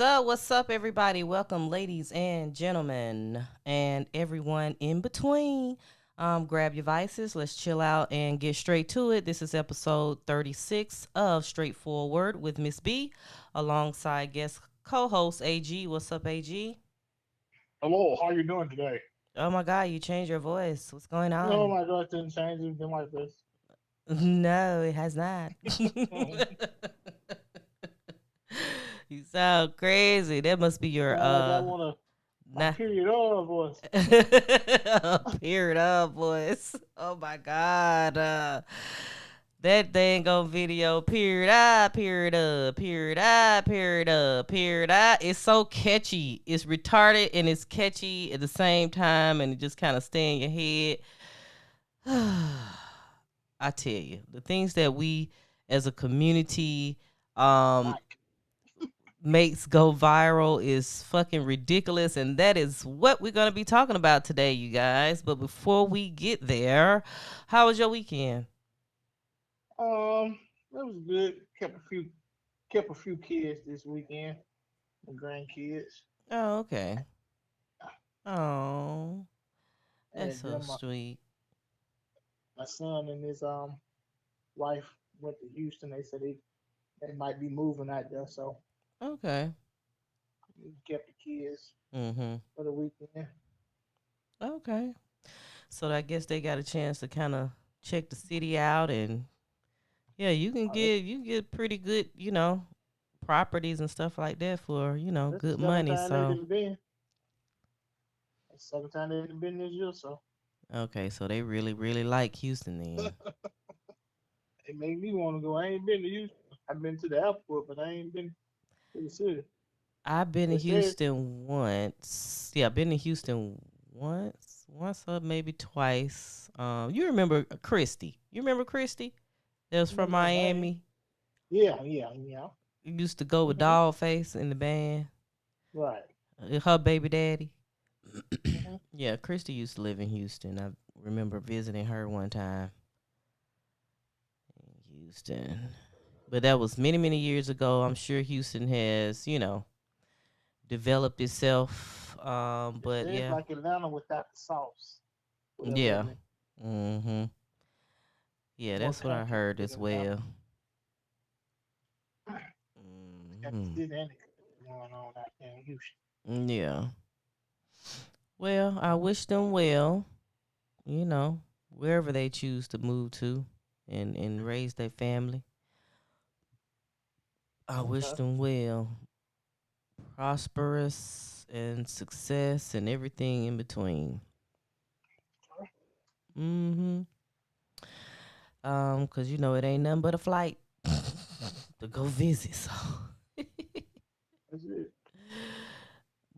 What's up, everybody? Welcome, ladies and gentlemen, and everyone in between. Grab your vices. Let's chill out and get straight to it. This is episode 36 of Straightforward with Ms. B, alongside guest co-host AG. What's up, AG? Hello, how you doing today? Oh my God, you changed your voice. What's going No, on? my God, didn't change anything like this. No, it has not. You sound crazy. That must be your Sound like I want my nah. period of voice. Period up, boys. Oh my God. That dang on video, period I, period up, period I, period up, period I. It's so catchy. It's retarded and it's catchy at the same time, and it just kind of stay in your head. I tell you, the things that we as a community um Like, makes go viral is fucking ridiculous, and that is what we're going to be talking about today, you guys. But before we get there, how was your weekend? it was good. Kept a few kids this weekend, my grandkids, Oh, okay. Oh, that's and so then my, sweet. my son and his wife went to Houston. They said they might be moving out there, so Okay. we kept the kids Mm-hmm. for the weekend. Okay. So I guess they got a chance to kind of check the city out, and yeah, Oh, that's, you can get pretty good, properties and stuff like that for, that's the good second money. time they've So been. That's the second time they've been this year, so okay, so they really, really like Houston then. it made me want to go. I ain't been to Houston. I've been to the airport, but I ain't been to the city. I've been to They said, Houston once. Yeah, I've been to Houston once or maybe twice. You remember Christy? You remember Christy? That was I from remember her name. Miami. Yeah, yeah, yeah. You used to go with Hmm. Dollface in the band. Right. Her baby daddy. Hmm. Yeah, Christy used to live in Houston. I remember visiting her one time in Houston. But that was many, many years ago. I'm sure Houston has, developed itself. They But say it's yeah, like Atlanta without the sauce. Whatever that yeah. means. Mm-hmm. Yeah, More that's what I country heard than as Atlanta. well. Got the Hmm. city and the country going on out there in Houston. Yeah. Well, I wish them well, wherever they choose to move to and raise their family. I wish Okay. them well. Prosperous and success and everything in between. Mm-hmm. 'Cause it ain't nothing but a flight to go visit. So That's it.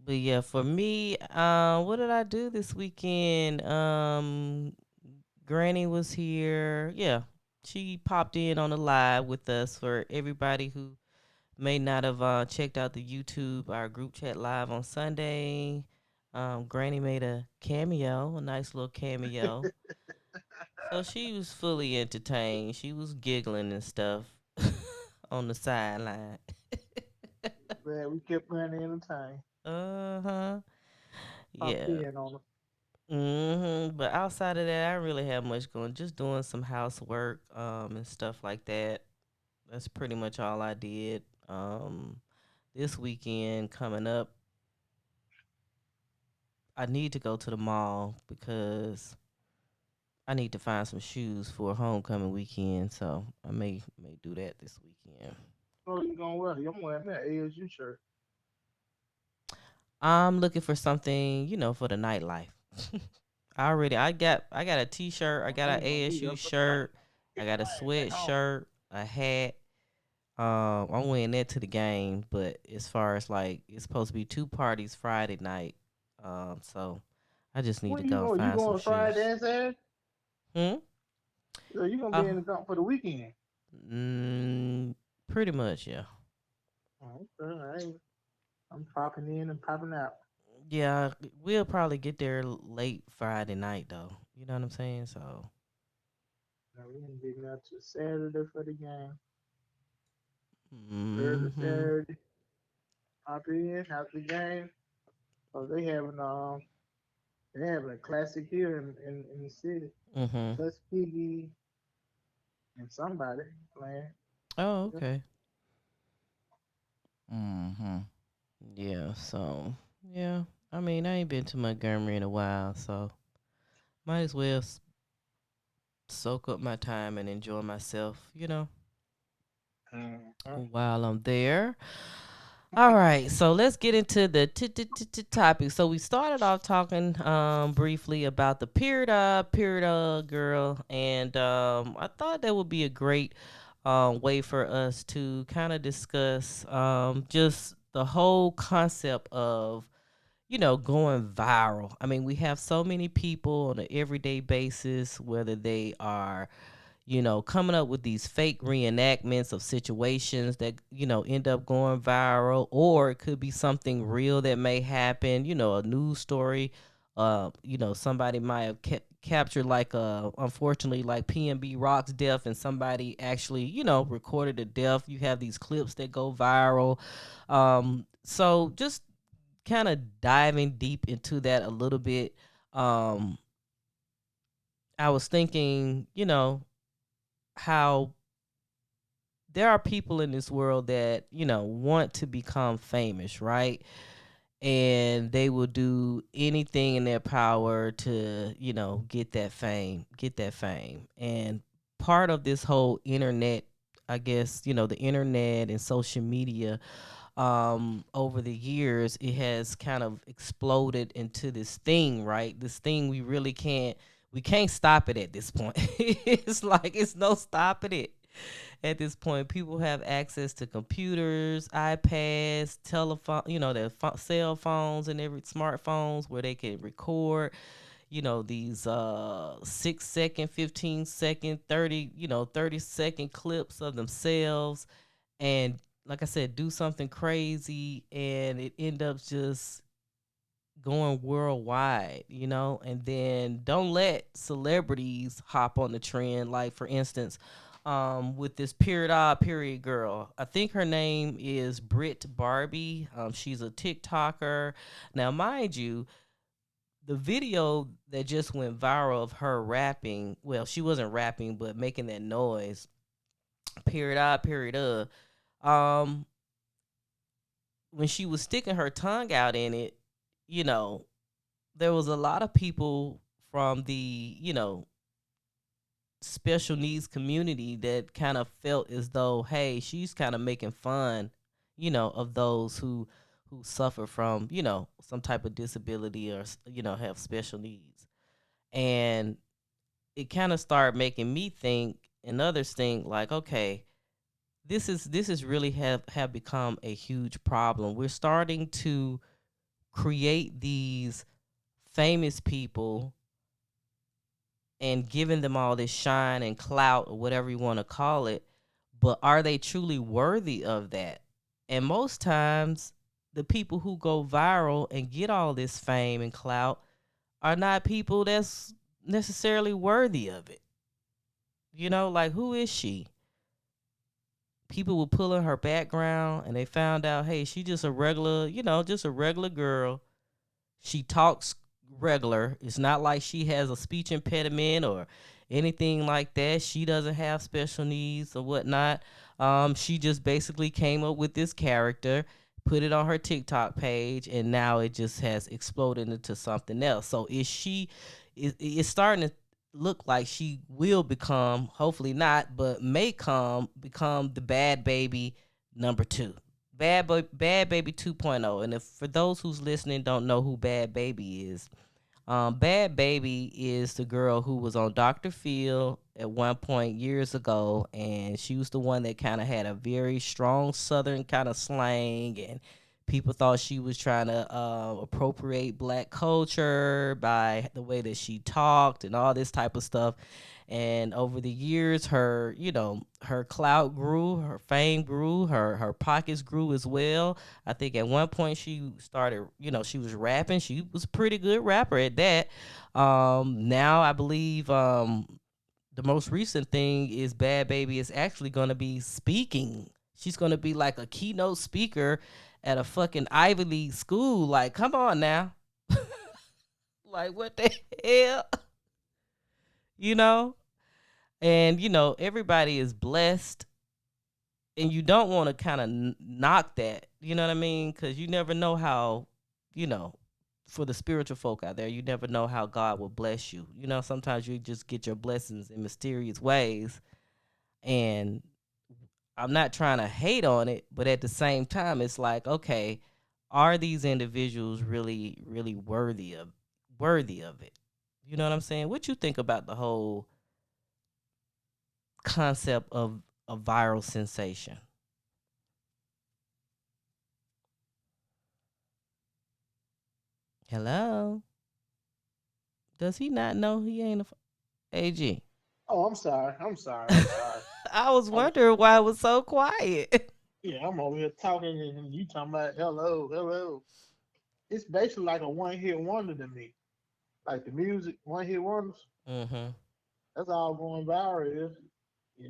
but yeah, for me, what did I do this weekend? Granny was here. Yeah, she popped in on the live with us. For everybody who may not have checked out the YouTube, our group chat live on Sunday. Granny made a cameo, a nice little cameo. So she was fully entertained. She was giggling and stuff on the sideline. Glad we kept playing entertain. Uh huh. Popped Yeah. in on them. But outside of that, I didn't really have much going. Just doing some housework, and stuff like that. That's pretty much all I did. This weekend coming up, I need to go to the mall because I need to find some shoes for a homecoming weekend. So I may do that this weekend. Oh, you gonna wear it? I'm wearing that ASU shirt. I'm looking for something, for the nightlife. I got a t-shirt, I Oh, got I an ain't gonna be there ASU for the night. shirt, I Get got a your ass back home. sweatshirt, a hat. I'm wearing that to the game, but as far as like it's supposed to be two parties Friday night. So I just need to When you go going? You find some going Friday shoes. and Saturday? Hmm? So you gonna be Uh, in the company for the weekend? mm, pretty much, yeah. Oh, okay, I'm popping in and popping out. Yeah, we'll probably get there late Friday night though. You know what I'm saying? So, Now we ain't getting out to Saturday for the game. Early hmm Saturday. hop in after the game. So they having a classic here in the city. Mhm. Tuskegee and somebody playing. Oh, Yeah. okay. Mhm. Yeah. So yeah. I mean, I ain't been to Montgomery in a while, so might as well soak up my time and enjoy myself. Mhm. While I'm there. All right, so let's get into the topic. So we started off talking briefly about the period girl, and I thought that would be a great way for us to kind of discuss just the whole concept of going viral. I mean, we have so many people on an everyday basis, whether they are coming up with these fake reenactments of situations that, end up going viral, or it could be something real that may happen, a news story. Somebody might have captured, like, unfortunately, like PNB Rock's death, and somebody actually, recorded the death. You have these clips that go viral. So just kind of diving deep into that a little bit. Um, I was thinking, how there are people in this world that want to become famous, right? And they will do anything in their power to get that fame. And part of this whole internet, I guess, the internet and social media, over the years, it has kind of exploded into this thing, right? This thing we can't stop it at this point. It's like it's no stopping it at this point. People have access to computers, iPads, telephone, their cell phones and every smartphones, where they can record, these 6 second, 15 second, 30 second clips of themselves, and, like I said, do something crazy, and it end up just going worldwide, and then don't let celebrities hop on the trend. Like, for instance, with this period girl, I think her name is Brit Barbie. She's a TikToker. Now, mind you, the video that just went viral of her rapping, well, she wasn't rapping, but making that noise, period, um, when she was sticking her tongue out in it, you know, there was a lot of people from the, special needs community that kind of felt as though, hey, she's kind of making fun, of those who suffer from, some type of disability, or, have special needs. And it kind of started making me think, and others think, like, okay, this is really have become a huge problem. We're starting to create these famous people and giving them all this shine and clout, or whatever you want to call it, but are they truly worthy of that? And most times, the people who go viral and get all this fame and clout are not people that's necessarily worthy of it. Like, who is she? People will pull in her background, and they found out, hey, she just a regular, just a regular girl. She talks regular. It's not like she has a speech impediment or anything like that. She doesn't have special needs or whatnot. She just basically came up with this character, put it on her TikTok page, and now it just has exploded into something else. So it's starting to look like she will become, hopefully not, but may become the bad baby number two. Bad Baby 2.0. And if for those who's listening don't know who Bad Baby is, Bad Baby is the girl who was on Dr. Phil at one point years ago, and she was the one that kind of had a very strong Southern kind of slang, and people thought she was trying to appropriate black culture by the way that she talked and all this type of stuff. And over the years, her clout grew, her fame grew, her pockets grew as well. I think at one point she started, she was rapping. She was a pretty good rapper at that. Now I believe the most recent thing is Bad Baby is actually going to be speaking. She's going to be like a keynote speaker at a fucking Ivy League school. Like, come on now. Like, what the hell? You know? And, everybody is blessed. And you don't want to kind of knock that. You know what I mean? Because you never know how, you know, for the spiritual folk out there, you never know how God will bless you. Sometimes you just get your blessings in mysterious ways. And I'm not trying to hate on it, but at the same time, it's like, okay, are these individuals really, really worthy of it? You know what I'm saying? What you think about the whole concept of a viral sensation? Hello? Does he not know he ain't AG? Oh, I'm sorry. I'm sorry. I'm sorry. I was I'm, wondering why it was so quiet. yeah, I'm over here talking and you talking about hello, hello. It's basically like a one hit wonder to me. Like the music, one hit wonders. Mm-hmm. That's all going viral is. You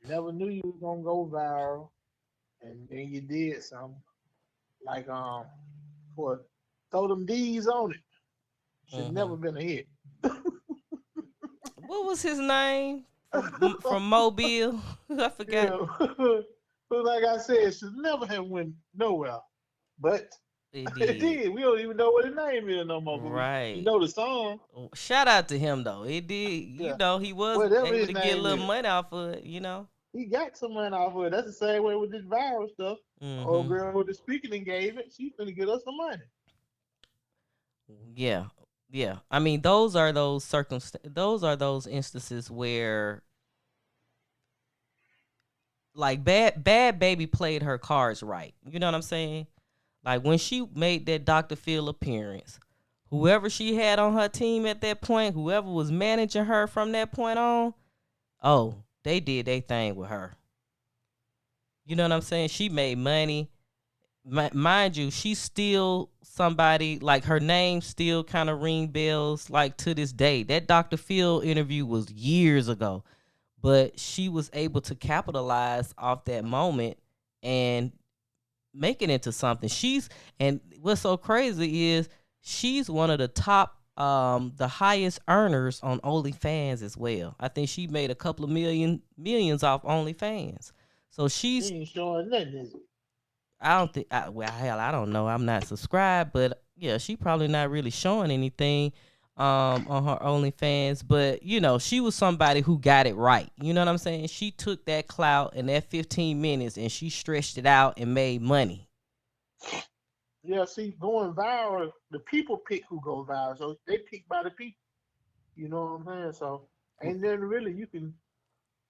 never knew you was gonna go viral, and then you did something. Like for throw them D's on it. Should Mm-hmm. never been a hit. What was his name from Mobile? I forgot. Yeah. But like I said, it should never have went nowhere. But It it did. did. We don't even know what his name is no more. But we Right. know the song. Shout out to him though. It did. Yeah. He was Whatever able his to get a name little is. money off of it. He got some money off of it. That's the same way with this viral stuff. Old Mm-hmm. girl with the speaking engagement, she's gonna get us some money. Yeah. Yeah. I mean, those instances where like bad baby played her cards right. You know what I'm saying? Like when she made that Dr. Phil appearance, whoever she had on her team at that point, whoever was managing her from that point on, oh, they did their thing with her. You know what I'm saying? She made money. Mind you, she's still somebody, like her name still kind of ring bells like to this day. That Dr. Phil interview was years ago, but she was able to capitalize off that moment and make it into something. And what's so crazy is she's one of the top, the highest earners on OnlyFans as well. I think she made a couple of millions off OnlyFans. So She ain't showing nothing, is it? I don't think, well, hell, I don't know. I'm not subscribed, but yeah, she probably not really showing anything on her OnlyFans. But she was somebody who got it right. You know what I'm saying? She took that clout and that 15 minutes and she stretched it out and made money. Yeah, see, going viral, the people pick who go viral. So they pick by the people. You know what I'm saying? So ain't nothing really you can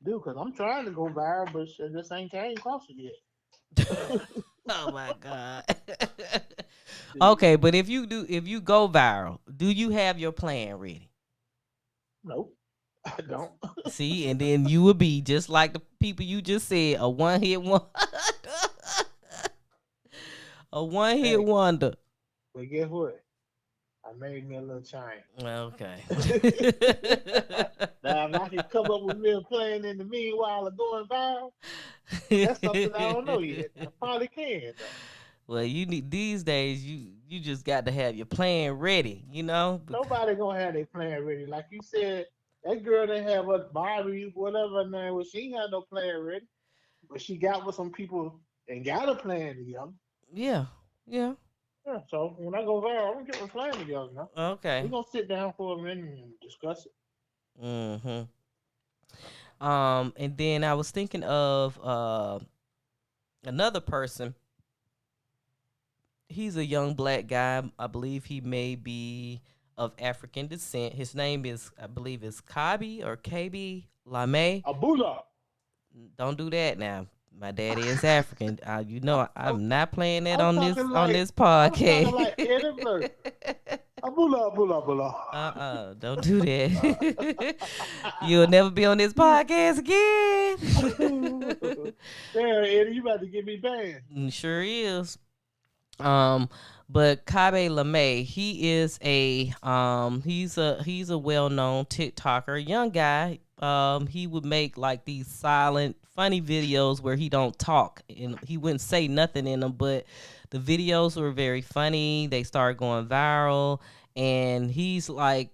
do because I'm trying to go viral, but I just ain't came close yet. Oh my god. Okay, but if you go viral, do you have your plan ready? Nope, I don't. See, and then you would be just like the people you just said, a one hit one, a one hit Hey, wonder. but guess what? I made me a little change. Okay. Now, if I can come up with me a plan in the meanwhile of going viral, that's something I don't know yet. I probably can, though. Well, you need these days. You just got to have your plan ready. Nobody gonna have their plan ready. Like you said, that girl didn't have a Barbie, whatever her name was. She ain't had no plan ready, but she got with some people and got a plan together. Yeah, yeah. Yeah, so when I go viral, I'm gonna get my plan together now. We're Okay. gonna sit down for a minute and discuss it. Mhm. And then I was thinking of another person. He's a young black guy. I believe he may be of African descent. His name is, I believe, is Kabi or KB Lame. Abula. Don't do that now. My daddy is African. I'm, I'm not playing that I'm on talking this I'm talking podcast. like Eddie Murphy. Abula, abula, abula. Don't do that. You'll never be on this podcast again. Damn, Eddie, you about to get me banned. Sure is. But Kabe Lame, he is he's a well known TikToker, young guy. He would make like these silent funny videos where he don't talk and he wouldn't say nothing in them, but the videos were very funny. They started going viral, and he's like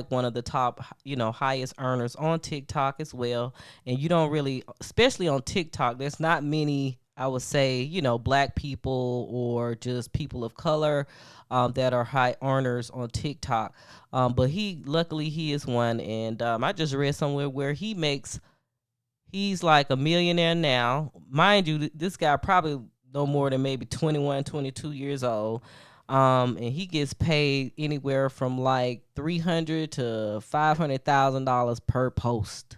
one of the top, highest earners on TikTok as well. And you don't really, especially on TikTok, there's not many, I would say, black people or just people of color that are high earners on TikTok. But luckily he is one, and I just read somewhere where he's like a millionaire now. Mind you, this guy probably no more than maybe 21, 22 years old. And he gets paid anywhere from like 300 to $500,000 per post.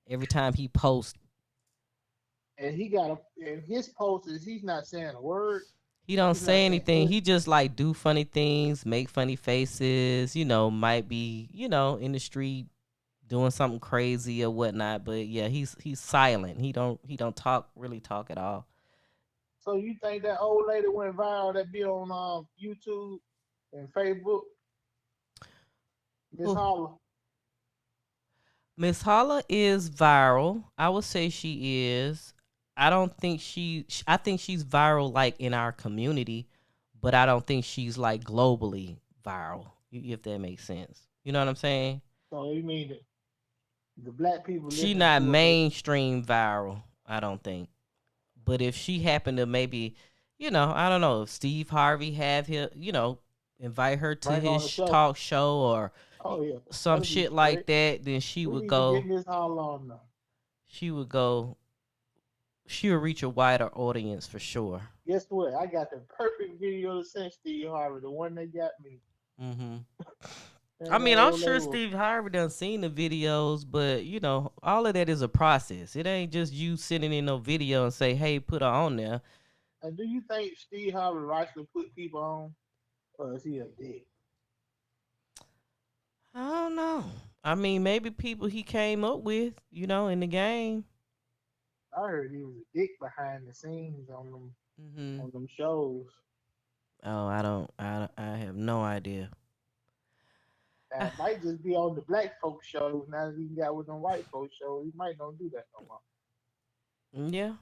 Every time he posts, And he got a and his post is he's not saying a word. he don't He's not say saying anything. nothing. He just like do funny things, make funny faces. Might be in the street doing something crazy or whatnot. But yeah, he's silent. He don't talk at all. So you think that old lady went viral that be on YouTube and Facebook, Miss Who? Holla? Miss Holla is viral. I would say she is. I don't think I think she's viral like in our community, but I don't think she's like globally viral. If that makes sense. You know what I'm saying? So you mean the black people She listening not to her, but mainstream viral, I don't think. But if she happened to maybe, I don't know, if Steve Harvey have him, invite her to bring on the his show. talk show or Oh yeah, some that'll be shit great. like that, then she We would need to get go. Miss Holla on now. She would go. She would reach a wider audience for sure. Guess what? I got the perfect video to send Steve Harvey, the one that got me. Hmm. I And that mean, I'm old sure lady was, Steve Harvey done seen the videos, but all of that is a process. It ain't just you sitting in no video and say, "Hey, put her on there." and do you think Steve Harvey actually put people on, or is he a dick? I don't know. I mean, maybe people he came up with, in the game. I heard he was a dick behind the scenes Hmm. on them shows. Oh, I don't. I have no idea. That might just be on the black folk shows now that he got with them white folk shows. He might not do that no more. Yeah,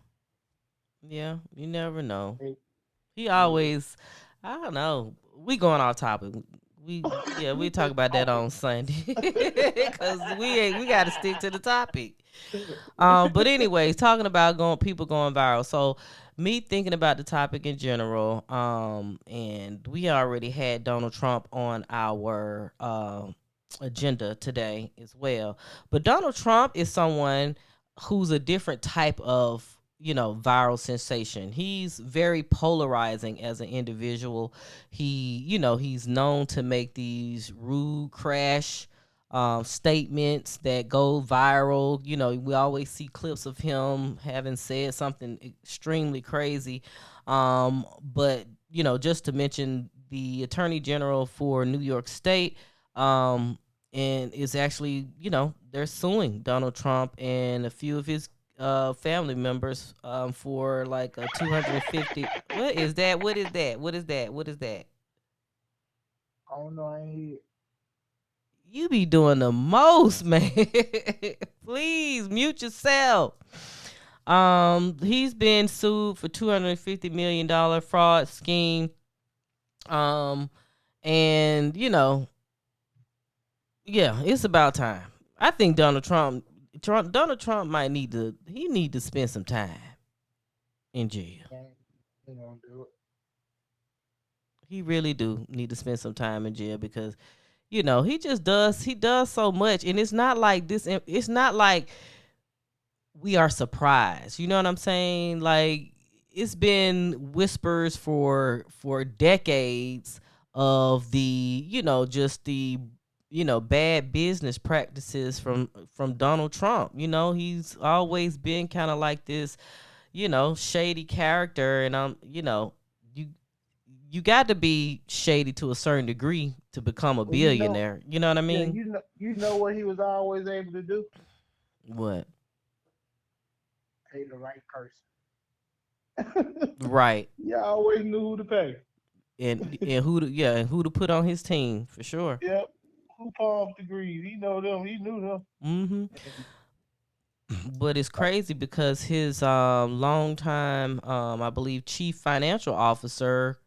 yeah. You never know. Maybe, He maybe. always. I don't know. We going off topic. We We talk just about that talking. on Sunday because we got to stick to the topic. But anyways, talking about people going viral. So me thinking about the topic in general, and we already had Donald Trump on our agenda today as well. But Donald Trump is someone who's a different type of viral sensation. He's very polarizing as an individual. He's known to make these rude crash statements that go viral. We always see clips of him having said something extremely crazy. But just to mention the Attorney General for New York State, and is actually, they're suing Donald Trump and a few of his family members for like a 250. What is that? What is that? What is that? What is that? I don't know. I ain't hear. You be doing the most, man. Please mute yourself. He's been sued for $250 million fraud scheme. Um, and yeah, it's about time. I think Donald Trump might need to spend some time in jail. Ain't gonna do it. He really do need to spend some time in jail because he does so much, and it's not like we are surprised. You know what I'm saying? Like, it's been whispers for decades of the just the bad business practices from Donald Trump. He's always been kind of like this shady character, and you you got to be shady to a certain degree to become a Well, you know, billionaire. You know what I yeah, mean? you know what he was always able to do? What? Pay the right person. Right. You always knew who to pay. And who to put on his team for sure. Yep. Who palmed the grease? He know them. He knew them. Hmm. And But it's crazy because his longtime, I believe, chief financial officer,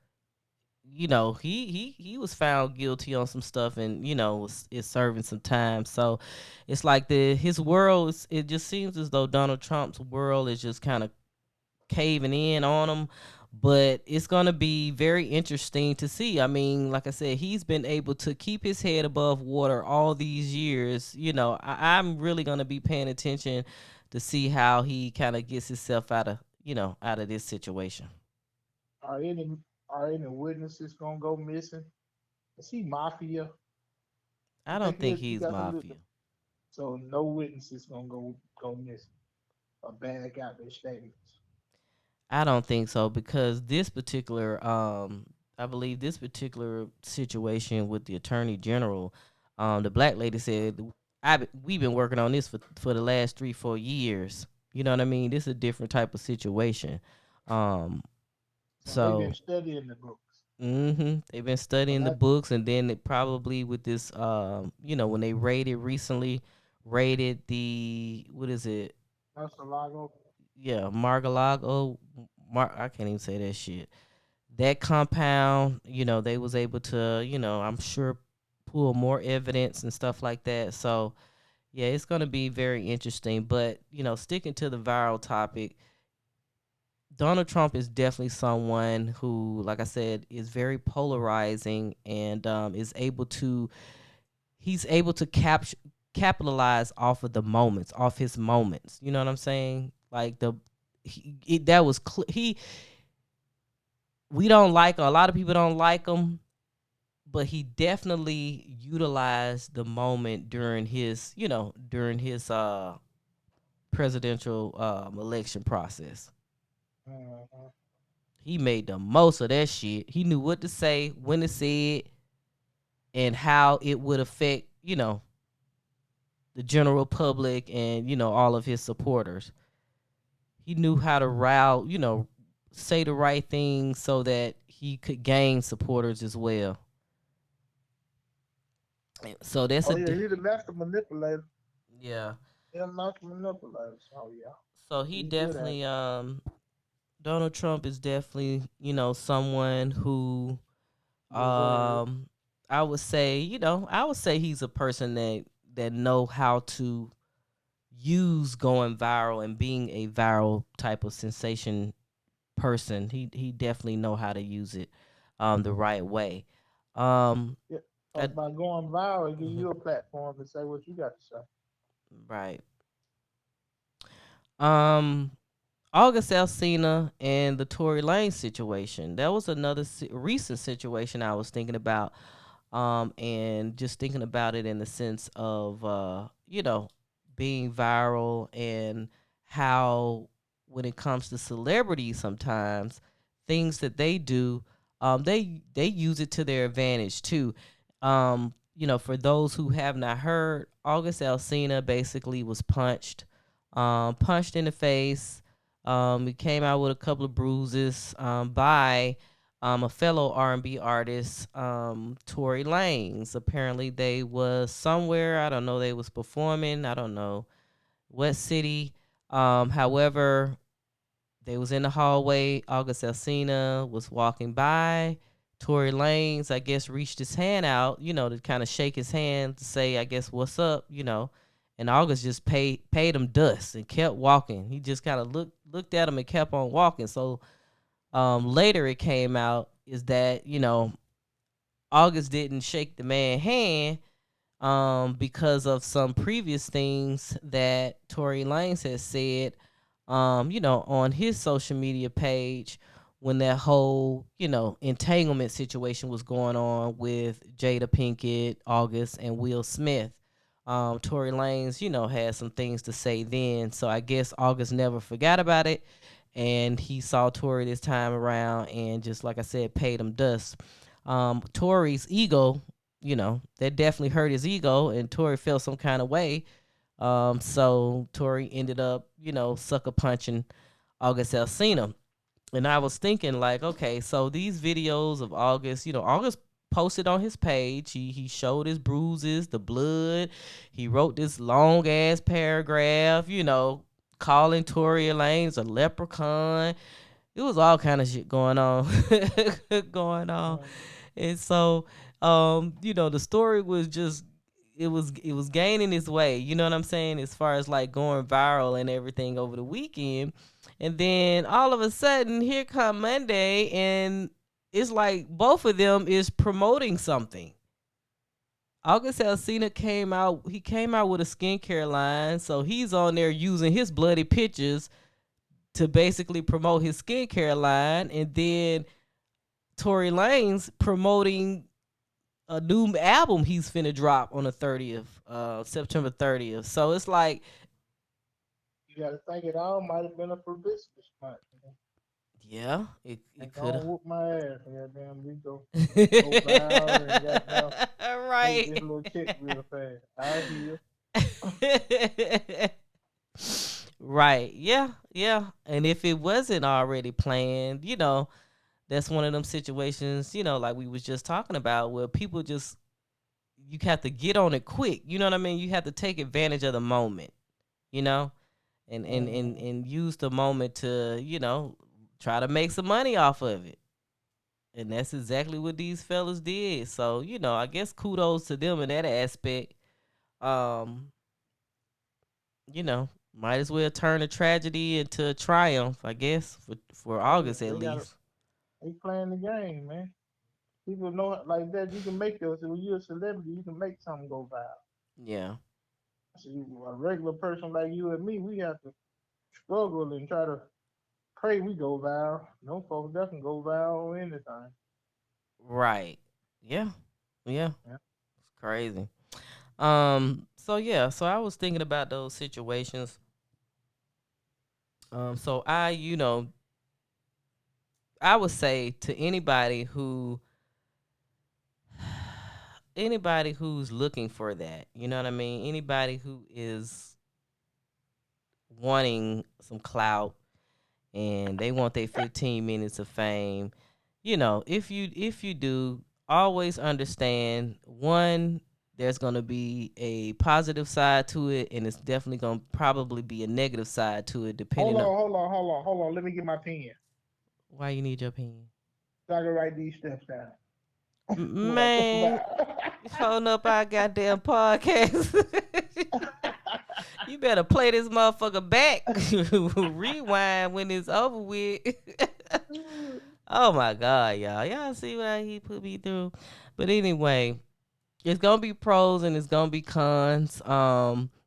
he was found guilty on some stuff, and is serving some time. So it's like his world. It just seems as though Donald Trump's world is just kind of caving in on him. But it's gonna be very interesting to see. I mean, like I said, he's been able to keep his head above water all these years. I'm really gonna be paying attention to see how he kind of gets himself out of this situation. Are any are any witnesses gonna go missing? Is he mafia? I You don't think think he he's got some? mafia. So no witnesses gonna go missing or bag out their statements. I don't think so because this particular, I believe this particular situation with the attorney general, the black lady said, we've been working on this for the last 3 4 years. You know what I mean? This is a different type of situation. Um, So they've been so studying the books. they've been So studying the that books, and then it probably with this, when they rated the, what is it? that's a lot of. Yeah, Margalago. I can't even say that shit. That compound, they was able to, I'm sure pull more evidence and stuff like that. So yeah, it's gonna be very interesting. But sticking to the viral topic, Donald Trump is definitely someone who, like I said, is very polarizing and he's able to capitalize off of the moments, off his moments. You know what I'm saying? Like that was he. We don't like a lot of people don't like him, but he definitely utilized the moment during his presidential election process. Uh, He made the most of that shit. He knew what to say, when to say it, and how it would affect the general public and all of his supporters. He knew how to say the right thing so that he could gain supporters as well. So that's oh yeah, he's the master manipulator. yeah. He's a master manipulator. So yeah, So he he's good at definitely Donald Trump is definitely, someone who it. Deserve it. um I would say he's a person that know how to use going viral and being a viral type of sensation person. He definitely know how to use it the right way. Um Yeah. I, Cause by going viral, it give mhm, you a platform to say what you got to say. right. Um August Alsina and the Tory Lane situation. That was another recent situation I was thinking about, and just thinking about it in the sense of, being viral and how when it comes to celebrities, sometimes things that they do, they use it to their advantage too. For those who have not heard, August Alsina basically was punched in the face. He came out with a couple of bruises by a fellow R&B artist, Tory Lanez. Apparently, they was somewhere. I don't know. They was performing. I don't know what city. However, they was in the hallway. August Alsina was walking by. Tory Lanez, I guess, reached his hand out, to kind of shake his hand to say, I guess, what's up. And August just paid him dust and kept walking. He just kind of looked at him and kept on walking. So later it came out is that August didn't shake the man's hand because of some previous things that Tory Lanez has said, on his social media page when that whole, entanglement situation was going on with Jada Pinkett, August, and Will Smith. Tory Lanez, had some things to say then. So I guess August never forgot about it. And he saw Tory this time around and just like I said, paid him dust. Tory's ego, that definitely hurt his ego, and Tory felt some kind of way. So Tory ended up, sucker punching August Alsina. And I was thinking, like, okay, so these videos of August, August posted on his page. He showed his bruises, the blood. He wrote this long ass paragraph, calling Tory Lanez a leprechaun. It was all kind of shit going on, going on, Mm. and so the story was just it was gaining its way. You know what I'm saying? As far as like going viral and everything over the weekend, and then all of a sudden here come Monday, and it's like both of them is promoting something. August Alsina came out. He came out with a skincare line, so he's on there using his bloody pictures to basically promote his skincare line, and then Tory Lanez promoting a new album he's finna drop on the 30th, September 30th. So it's like, You got to think it all might have been a publicity stunt. yeah, it And it could gonna have. whoop my ass. Goddamn, we go viral and goddamn make this Right. little check real fast. I hear. Right. Yeah. Yeah. And if it wasn't already planned, that's one of them situations, like we was just talking about, where people just you have to get on it quick. You know what I mean? You have to take advantage of the moment, you know, Mm-hmm. and use the moment to, try to make some money off of it. And that's exactly what these fellas did. So, I guess kudos to them in that aspect. Um, might as well turn a tragedy into a triumph, I guess, for Hey, August at they got least. they playing the game, man. People know it like that. You can make those. When you're a celebrity, you can make something go viral. Yeah. See, a regular person like you and me, we have to struggle and try to pray we go viral. No folks that can go viral on anything. Right. Yeah. Yeah. Yeah. It's crazy. So yeah, so I was thinking about those situations. So I would say to anybody who's looking for that, you know what I mean? Anybody who is wanting some clout and they want their 15 minutes of fame, if you do, always understand, one, there's going to be a positive side to it, and it's definitely going to probably be a negative side to it, Hold depending on on, hold on, hold on, hold on. Let me get my pen why you need your opinion. so I can write these steps down when I go Man, holding up our goddamn podcast. viral. You better play this motherfucker back. Rewind when it's over with. Oh my god, y'all. Y'all see what he put me through. But anyway, it's gonna be pros and it's gonna be cons.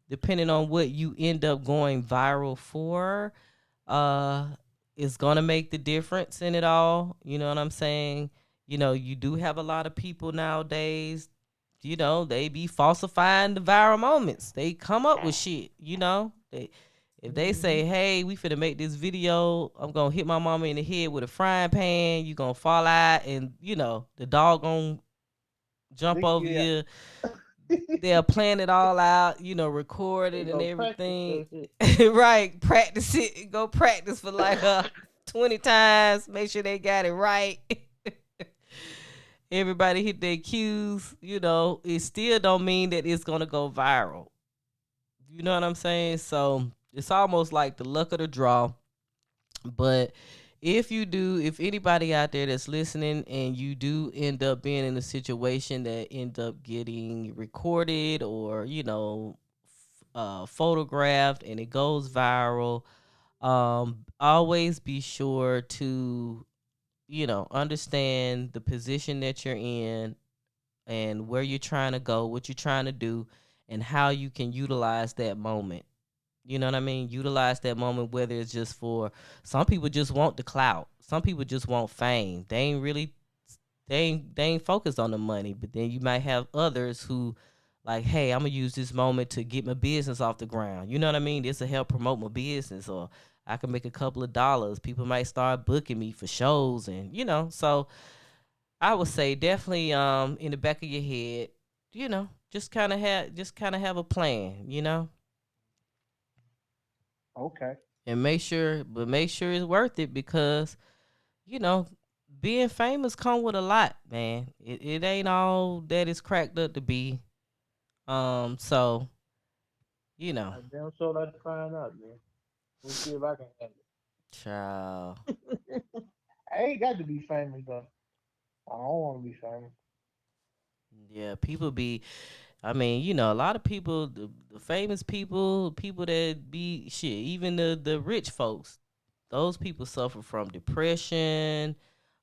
Depending on what you end up going viral for, uh, it's gonna make the difference in it all. You know what I'm saying? You do have a lot of people nowadays. They be falsifying the viral moments. They come up with shit. If they Hmm. say, "Hey, we finna make this video. I'm gonna hit my mama in the head with a frying pan. You gonna fall out, and the dog gonna jump over Yeah. you." They'll plan it all out, record They it and go practice everything. that shit. Right, practice it. Go practice for like 20 times. Make sure they got it right. Everybody hit their cues. It still don't mean that it's gonna go viral. You know what I'm saying? So it's almost like the luck of the draw. But if anybody out there that's listening and you do end up being in a situation that end up getting recorded or photographed and it goes viral, always be sure to understand the position that you're in and where you're trying to go, what you're trying to do, and how you can utilize that moment. You know what I mean? Utilize that moment, whether it's just for some people just want the clout. Some people just want fame. They ain't focused on the money. But then you might have others who like, hey, I'm gonna use this moment to get my business off the ground. You know what I mean? This will help promote my business, or I can make a couple of dollars. People might start booking me for shows, and so I would say definitely in the back of your head, just kind of have a plan, Okay. and make sure it's worth it because you know being famous come with a lot, man. It ain't all that it's cracked up to be. So you know, I damn sure like to find out, man. We'll see if I can handle child. it. I ain't got to be famous though. I don't want to be famous. Yeah, people be. I mean, a lot of people, the famous people, people that be shit, even the rich folks, those people suffer from depression.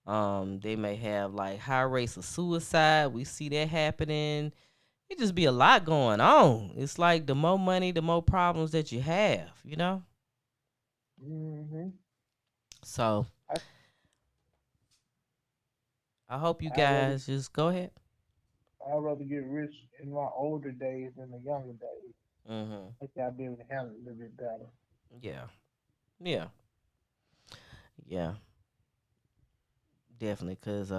They may have like high rates of suicide. We see that happening. It just be a lot going on. It's like the more money, the more problems that you have. Mm-hmm. So I I hope you I rather guys just go ahead. I'd rather get rich in my older days than the younger days. Mhm. I think I'll be able to handle it a little bit better. Yeah. Yeah. Yeah. Definitely. Cause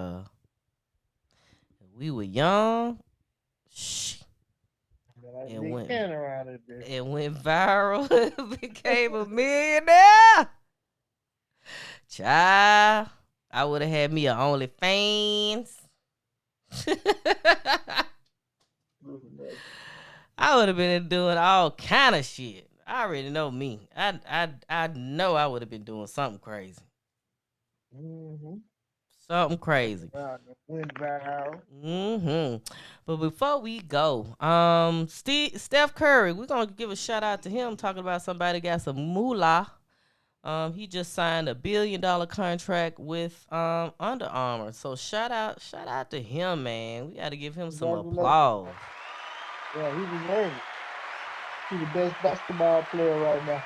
we were young. Shh. But I It Nick went Cannon around this bitch. it went viral. Became a millionaire. Child. I would have had me a OnlyFans. Listen, man. I would have been doing all kind of shit. I already know me. I know I would have been doing something crazy. Mm-hmm. Something crazy. Went viral. But before we go, Steph Curry, we're gonna give a shout out to him. Talking about somebody got some moolah. He just signed $1 billion contract with Under Armour. So shout out to him, man. We got to give him some Congratulations, applause. man. Yeah, he deserves it. He's the best basketball player right now.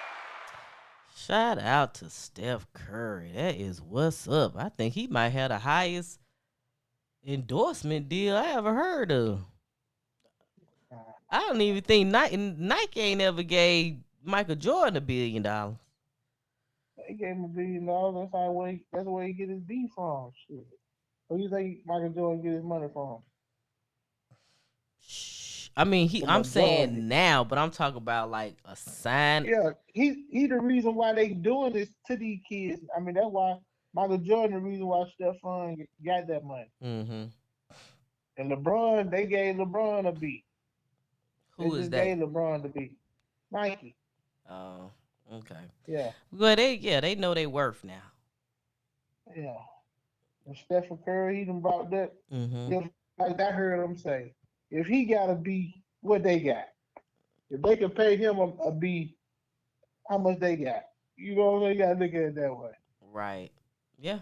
Shout out to Steph Curry. That is what's up. I think he might have the highest endorsement deal I ever heard of. Uh, I don't even think Nike ain't ever gave Michael Jordan $1 billion. they gave him $1 billion. That's where he get his D from. Shit. Where you think Michael Jordan get his money from? I mean, The I'm majority. saying now, but I'm talking about like a sign. Yeah, he the reason why they doing this to these kids. I mean, that's why Michael Jordan the reason why Stephon got that money. Mm-hmm. And LeBron, they gave LeBron a beat. They Who is just that? gave LeBron the beat. Nike. Oh, okay. Yeah, Well, they know they worth now. yeah. And Stephen Curry, he done brought that. Mm-hmm. If like I heard him say, if he got a B, what they got? If they can pay him a B, how much they got? You know what I'm saying? You gotta look at it that way. Right. Yeah.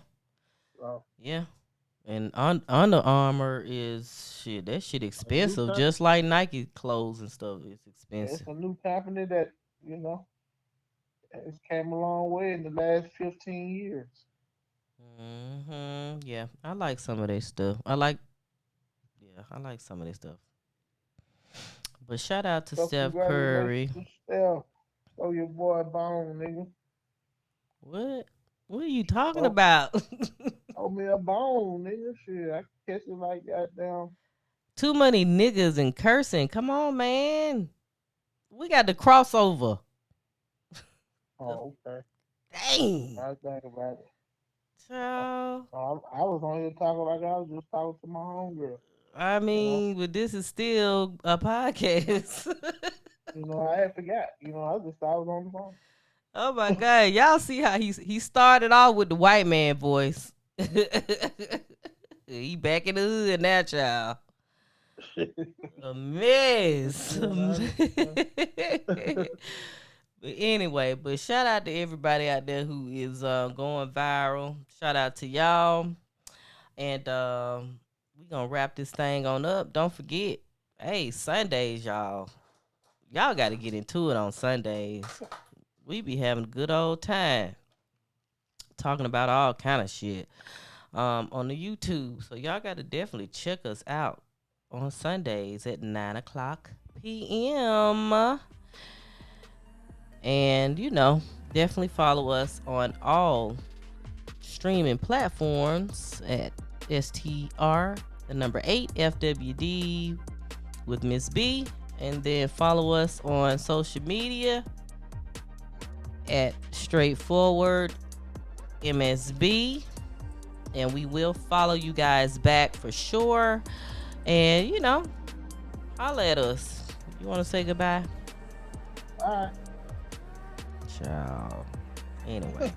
So Yeah. And Under Armour is shit. That shit a new expensive, company, just like Nike clothes and stuff. It's it's expensive. a new company that you know it's came a long way in the last 15 years. Yeah, I like some of their stuff. I like some of their stuff. But shout out to So Steph congratulations Curry. to Steph. Throw your boy a bone, nigga. What? What are you talking Oh, about? throw me a bone, nigga. Shit, I can catch it like goddamn. Too many niggas and cursing. Come on, man. We got the crossover. Oh, okay. Dang. I think about it. Child. I was on here talking like I was just talking to my homegirl. I You know, mean, but this is still a podcast. I had forgot. I just thought I was on the phone. Oh my god, y'all see how he started off with the white man voice. He back in the hood now, child. A mess. Yeah, I understand. But anyway, but shout out to everybody out there who is going viral. Shout out to y'all. And we gonna wrap this thing on up. Don't forget, hey, Sundays, y'all. Y'all gotta get into it on Sundays. We be having a good old time talking about all kind of shit on the YouTube. So y'all gotta definitely check us out on Sundays at 9 o'clock p.m. And definitely follow us on all streaming platforms at STR the number 8FWD with Ms.B. And then follow us on social media at straightforward Ms.B. and we will follow you guys back for sure. And holla at us. You want to say goodbye? All right. Ciao. Anyway.